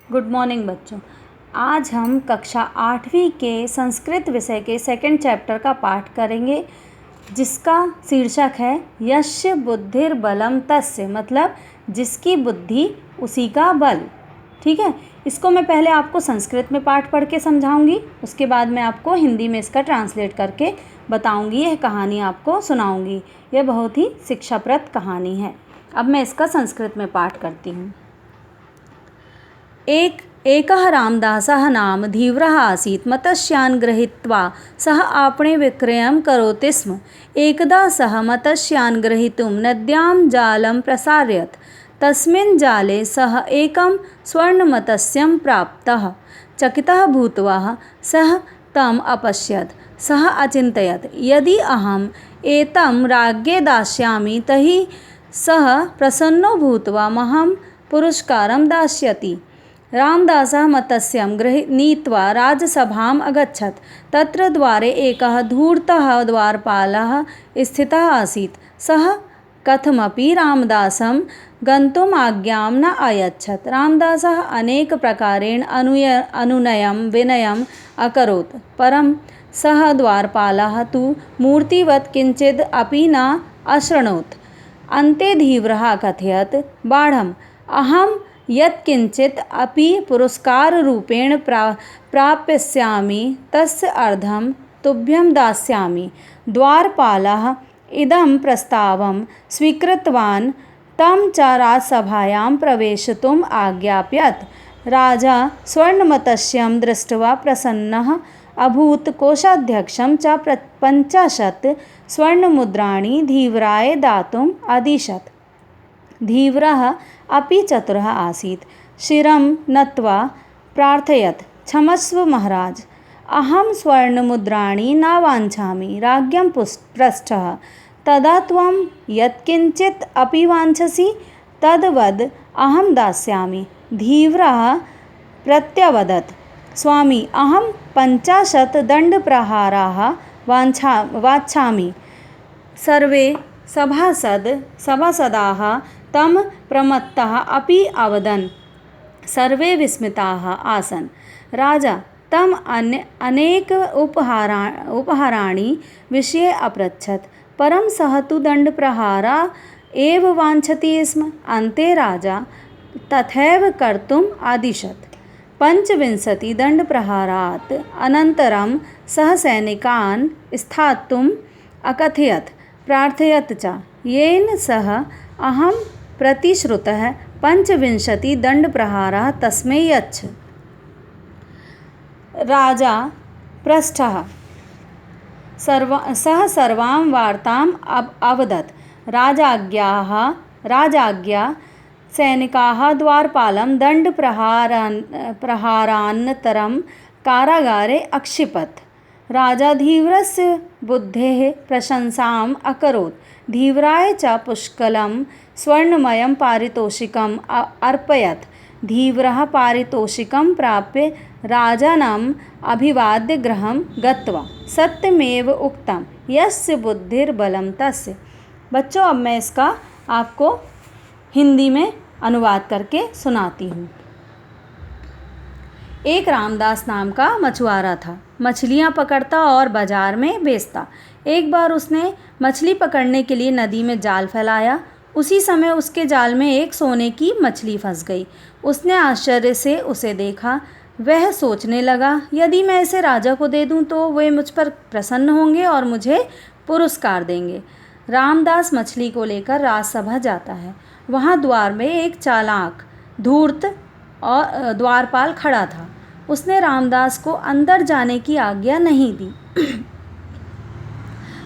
Good morning बच्चों। आज हम कक्षा 8वीं के संस्कृत विषय के सेकंड चैप्टर का पाठ करेंगे, जिसका शीर्षक है यस्य बुद्धिर्बलम तस्य, मतलब जिसकी बुद्धि उसी का बल। ठीक है, इसको मैं पहले आपको संस्कृत में पाठ पढ़ के समझाऊंगी, उसके बाद मैं आपको हिंदी में इसका ट्रांसलेट करके बताऊंगी। यह कहानी आपको सुनाऊंगी। यह बहुत ही शिक्षाप्रद कहानी है। अब मैं इसका संस्कृत में पाठ करती हूँ। एकः रामदासः नाम धीव्रः आसीत्। मत्स्यान् गृहीत्वा सः आपणे विक्रयं करोति स्म। एकदा सः मत्स्यान् ग्रहीतुं नद्यां जालं प्रसारयत्। तस्मिन् जाले सः एकं स्वर्णमत्स्यं प्राप्तः। चकितः भूत्वा सः तम् अपश्यत्। सः अचिन्तयत्, यदि अहम् एतं राज्ञे दास्यामि तर्हि सः प्रसन्नो भूत्वा मह्यं पुरस्कारं दास्यति। रामदासः मत्स्यं नीत्वा राजसभाम् अगच्छत्। तत्र द्वारे एकः धूर्तः द्वारपालः स्थितः आसीत्। सः कथमपि रामदासं गन्तुम् आज्ञां न अयच्छत्। रामदासः अनेकप्रकारेण अनुनयं विनयम् अकरोत्, परं सः द्वारपालः तु मूर्तिवत् किञ्चिद् अपि न अशृणोत्। अन्ते धीव्रः अकथयत्, बाढम्, अहं यत्किञ्चित् अपि पुरस्काररूपेण प्राप्स्यामि तस्य अर्धं तुभ्यं दास्यामि। द्वारपालः इदं प्रस्तावं स्वीकृतवान्। तं च राजसभायां प्रवेशितुम् आज्ञापयत्। राजा स्वर्णमत्स्यं दृष्ट्वा प्रसन्नः अभूत्। कोषाध्यक्षं च 50 स्वर्णमुद्राणि धीव्राय दातुम् अदिशत्। धीव्रः अपि चतुरः आसीत्। शिरं नत्वा प्रार्थयत्, क्षमस्व महाराज, अहं स्वर्णमुद्राणि न वाञ्छामि। राज्ञं पृष्टः, तदा त्वं यत्किञ्चित् अपि वाञ्छसि तद्वद् अहं दास्यामि। धीव्रः प्रत्यवदत्, स्वामी, अहं 50 दण्डप्रहाराः वाञ्छामि। सर्वे सभासदाः तं प्रमत्तः अपि अवदन्। सर्वे विस्मिताः आसन्। राजा तम् अनेक उपहाराणि विषये अपृच्छत्, परं सः तु दण्डप्रहारा एव वाञ्छति स्म। अन्ते राजा तथैव कर्तुम् आदिशत्। 25 दण्डप्रहारात् अनन्तरं सः सैनिकान् स्थातुम् अकथयत्, प्रार्थयत् च, येन सह अहं प्रतिश्रुतः 25 दण्डप्रहारः तस्मै यच्छ। राजा पृष्टः, सः सर्वां वार्ताम् अवदत्। राजाज्ञा सैनिकाः द्वारपालं दण्डप्रहारानन्तरं कारागारे अक्षिपत्। राजा धीव्रस्य बुद्धेः प्रशंसाम् अकरोत्। धीव्राय च पुष्कलं स्वर्णमयं पारितोषिकम् अर्पयत्। धीव्रः पारितोषिकं प्राप्य राजानम् अभिवाद्य गृहं गत्वा सत्यमेव उक्तं, यस्य बुद्धिर्बलं तस्य। बच्चों, अब मैं इसका आपको हिंदी में अनुवाद करके सुनाती हूँ। एक रामदास नाम का मछुआरा था। मछलियाँ पकड़ता और बाजार में बेचता। एक बार उसने मछली पकड़ने के लिए नदी में जाल फैलाया। उसी समय उसके जाल में एक सोने की मछली फंस गई। उसने आश्चर्य से उसे देखा। वह सोचने लगा, यदि मैं इसे राजा को दे दूं तो वे मुझ पर प्रसन्न होंगे और मुझे पुरस्कार देंगे। रामदास मछली को लेकर राजसभा जाता है। वहाँ द्वार में एक चालाक धूर्त और द्वारपाल खड़ा था। उसने रामदास को अंदर जाने की आज्ञा नहीं दी।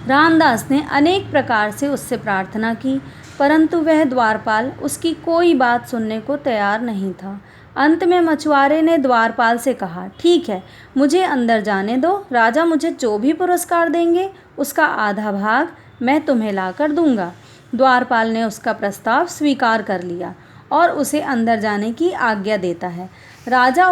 रामदास ने अनेक प्रकार से उससे प्रार्थना की, परंतु वह द्वारपाल उसकी कोई बात सुनने को तैयार नहीं था। अंत में मछुआरे ने द्वारपाल से कहा, ठीक है, मुझे अंदर जाने दो। राजा मुझे जो भी पुरस्कार देंगे उसका आधा भाग मैं तुम्हें लाकर दूंगा। द्वारपाल ने उसका प्रस्ताव स्वीकार कर लिया और उसे अंदर जाने की आज्ञा देता है। राजा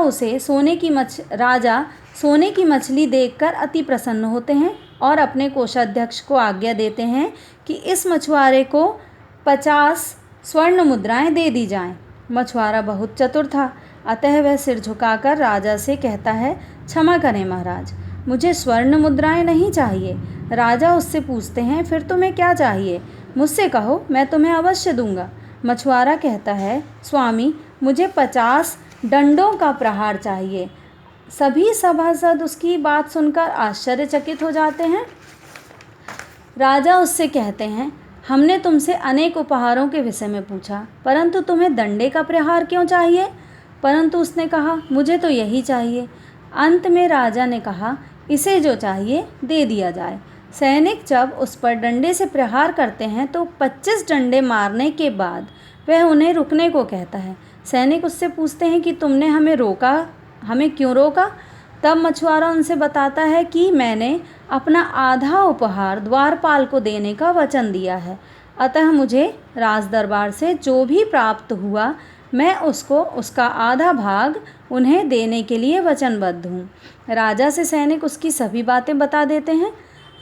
सोने की मछली देखकर अति प्रसन्न होते हैं और अपने कोषाध्यक्ष को आज्ञा देते हैं कि इस मछुआरे को 50 स्वर्ण मुद्राएं दे दी जाएं। मछुआरा बहुत चतुर था। अतः वह सिर झुकाकर राजा से कहता है, क्षमा करें महाराज, मुझे स्वर्ण मुद्राएं नहीं चाहिए। राजा उससे पूछते हैं, फिर तुम्हें क्या चाहिए? मुझसे कहो, मैं तुम्हें अवश्य दूंगा। मछुआरा कहता है, स्वामी, मुझे 50 डंडों का प्रहार चाहिए। सभी सभासद उसकी बात सुनकर आश्चर्यचकित हो जाते हैं। राजा उससे कहते हैं, हमने तुमसे अनेक उपहारों के विषय में पूछा, परंतु तुम्हें दंडे का प्रहार क्यों चाहिए? परंतु उसने कहा, मुझे तो यही चाहिए। अंत में राजा ने कहा, इसे जो चाहिए दे दिया जाए। सैनिक जब उस पर डंडे से प्रहार करते हैं तो 25 डंडे मारने के बाद वह उन्हें रुकने को कहता है। सैनिक उससे पूछते हैं कि तुमने हमें क्यों रोका? तब मछुआरा उनसे बताता है कि मैंने अपना आधा उपहार द्वारपाल को देने का वचन दिया है, अतः मुझे राज दरबार से जो भी प्राप्त हुआ मैं उसका आधा भाग उन्हें देने के लिए वचनबद्ध हूँ। राजा से सैनिक उसकी सभी बातें बता देते हैं।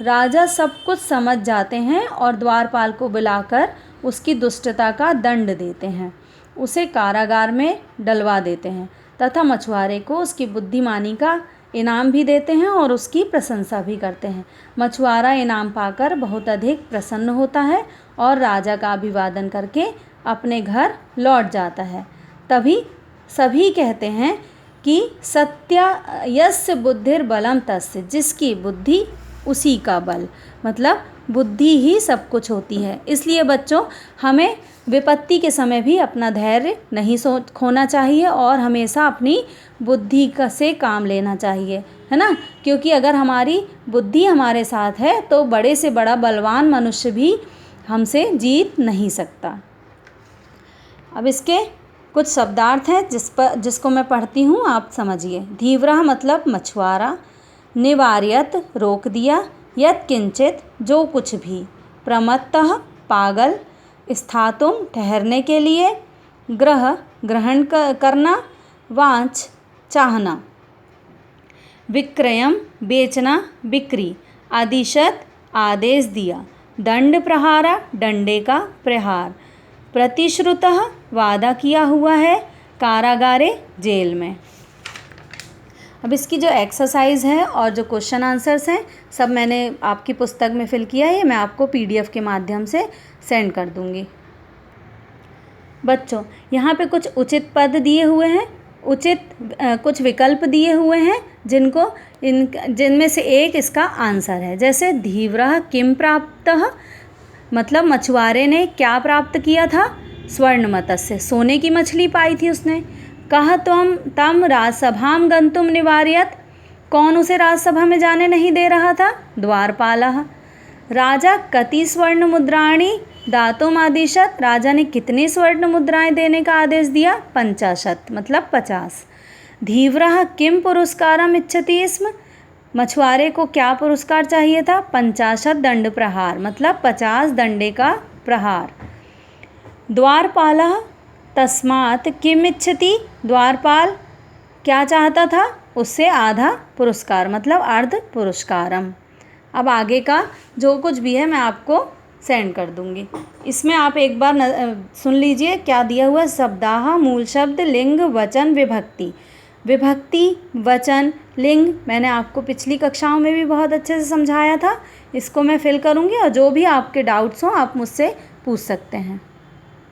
राजा सब कुछ समझ जाते हैं और द्वारपाल को बुलाकर उसकी दुष्टता का दंड देते हैं, उसे कारागार में डलवा देते हैं तथा मछुआरे को उसकी बुद्धिमानी का इनाम भी देते हैं और उसकी प्रशंसा भी करते हैं। मछुआरा इनाम पाकर बहुत अधिक प्रसन्न होता है और राजा का अभिवादन करके अपने घर लौट जाता है। तभी सभी कहते हैं कि सत्य यस्य बुद्धिर बलम तस्य, जिसकी बुद्धि उसी का बल, मतलब बुद्धि ही सब कुछ होती है। इसलिए बच्चों, हमें विपत्ति के समय भी अपना धैर्य नहीं खोना चाहिए और हमेशा अपनी बुद्धि से काम लेना चाहिए, है ना। क्योंकि अगर हमारी बुद्धि हमारे साथ है तो बड़े से बड़ा बलवान मनुष्य भी हमसे जीत नहीं सकता। अब इसके कुछ शब्दार्थ हैं जिसको मैं पढ़ती हूँ, आप समझिए। धीव्रः मतलब मछुआरा, निवार्यत रोक दिया, यत् किंचित जो कुछ भी, प्रमत्तः पागल, स्थातुम ठहरने के लिए, ग्रह ग्रहण करना, वांच चाहना, विक्रयम बेचना बिक्री, आदिशत आदेश दिया, दंड प्रहारा डंडे का प्रहार, प्रतिश्रुतः वादा किया हुआ है, कारागारे जेल में। अब इसकी जो एक्सरसाइज है और जो क्वेश्चन आंसर्स हैं सब मैंने आपकी पुस्तक में फिल किया है, मैं आपको PDF के माध्यम से सेंड कर दूंगी। बच्चों, यहाँ पे कुछ उचित पद दिए हुए हैं, कुछ विकल्प दिए हुए हैं जिनमें से एक इसका आंसर है। जैसे धीव्रः किम प्राप्तः, मतलब मछुआरे ने क्या प्राप्त किया था? स्वर्ण मत्स्य, सोने की मछली पाई थी उसने। कह तम राजसभाम गंतुम निवार्यत, कौन उसे राजसभा में जाने नहीं दे रहा था? द्वारपालः। राजा कति स्वर्ण मुद्राणी दातुम आदिशत, राजा ने कितने स्वर्ण मुद्राएं देने का आदेश दिया? 50, मतलब 50। धीव्रः किम पुरस्कारम इच्छति स्म, मछुआरे को क्या पुरस्कार चाहिए था? 50 दंड प्रहार, मतलब 50 डंडे का प्रहार। द्वारपालः तस्मात् किम इच्छति, द्वारपाल क्या चाहता था? उससे आधा पुरस्कार, मतलब अर्ध पुरस्कारम। अब आगे का जो कुछ भी है मैं आपको सेंड कर दूंगी। इसमें आप एक बार सुन लीजिए क्या दिया हुआ। शब्दाः मूल शब्द, लिंग, वचन, विभक्ति। विभक्ति, वचन, लिंग मैंने आपको पिछली कक्षाओं में भी बहुत अच्छे से समझाया था। इसको मैं फिल करूंगी और जो भी आपके डाउट्स हों आप मुझसे पूछ सकते हैं।